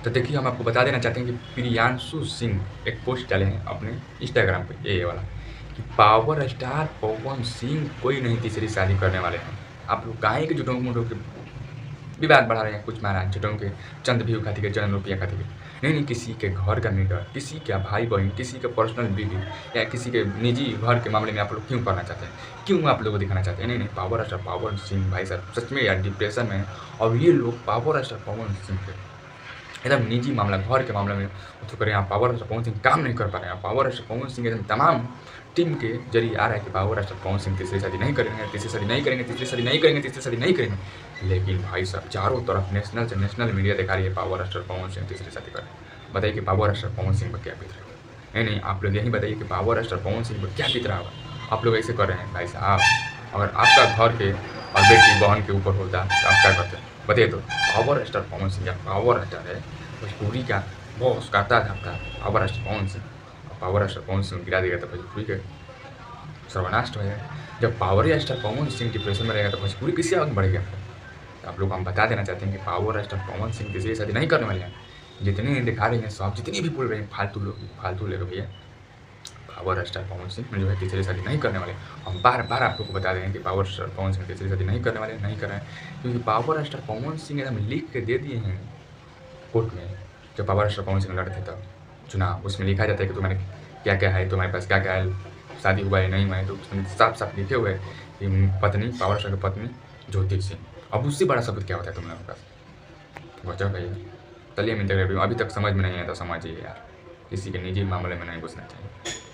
तो देखिए हम आपको बता देना चाहते हैं कि प्रियांशु सिंह एक पोस्ट डाले हैं अपने इंस्टाग्राम पे ये वाला कि पावर स्टार पवन सिंह कोई नहीं तीसरी शादी करने वाले हैं। आप लोग काहे के झूठों-मूठों के विवाद बढ़ा रहे हैं कुछ महाराज झूठों के चंद व्यू खातिर के चंद रुपया खातिर के। नहीं, किसी के घर का मैटर, किसी का भाई-बहन, किसी का पर्सनल वीडियो या किसी के निजी घर के मामले में आप लोग क्यों करना चाहते हैं? क्यों आप लोग को दिखाना चाहते हैं? नहीं, पावर स्टार पवन सिंह भाई साहब सच में यार डिप्रेशन में हैं और ये लोग पावर स्टार पवन सिंह पे एकदम निजी मामला, घर के मामले में तो करें आप पावर स्टार पवन सिंह काम नहीं कर पा रहे हैं। पावर स्टार पवन सिंह एकदम तमाम टीम के जरिए आ रहा है कि पावर स्टार पवन सिंह तीसरी शादी नहीं करेंगे, तीसरी शादी नहीं करेंगे, तीसरी शादी नहीं करेंगे, तीसरी शादी नहीं करेंगे। लेकिन भाई साहब चारों तरफ नेशनल से नेशनल मीडिया दिखा रही है पावर स्टार पवन सिंह तीसरी शादी कर रहे हैं। बताइए कि पावर स्टार पवन सिंह पर क्या बीत रहा है? नहीं, आप लोग यही बताइए कि पावर स्टार पवन सिंह पर क्या बीत रहा होगा? आप लोग ऐसे कर रहे हैं भाई साहब। अगर आपका घर के और बेटी बहन के ऊपर होता तो आप क्या करते? बताइए तो। पावर स्टार पवन सिंह या पावर स्टार है भोजपुरी का बॉस करता था पावर स्टार पवन सिंह। और पावर स्टार पवन सिंह गिरा देगा तो भोजपुरी के सर्वनाश हो जाएगा। जब power star Pawan Singh depression में रहेगा तो भोजपुरी किसी आगे बढ़ेगा। तो आप लोग हम बता देना चाहते हैं कि पावर स्टार पवन सिंह तीसरी शादी नहीं करने वाले हैं। जितने दिखा रहे हैं सब जितने भी बोल रहे हैं फालतू लोग भैया पावर स्टार पवन सिंह जो है तीसरी शादी नहीं करने वाले। हम बार आप लोग को बता रहे हैं कि पावर स्टार पवन सिंह तीसरी शादी नहीं करने वाले, नहीं कर रहे हैं क्योंकि पावर स्टार पवन सिंह एकदम लिख के दे दिए हैं कोर्ट में। जब पावर स्टार पवन सिंह लड़ते तब चुनाव उसमें लिखा जाता है कि तुम्हारे क्या है, तुम्हारे पास क्या है, शादी हुआ है नहीं हुआ है, तो उसमें साफ लिखे हुए है कि पत्नी पावर स्टार की पत्नी ज्योति सिंह। अब उससे बड़ा सबूत क्या होता है तुम लोगों के पास? वजह भैया चलिए मिलते हैं। अभी तक समझ में नहीं आया तो समझिए यार, किसी के निजी मामले में नहीं घुसना चाहिए।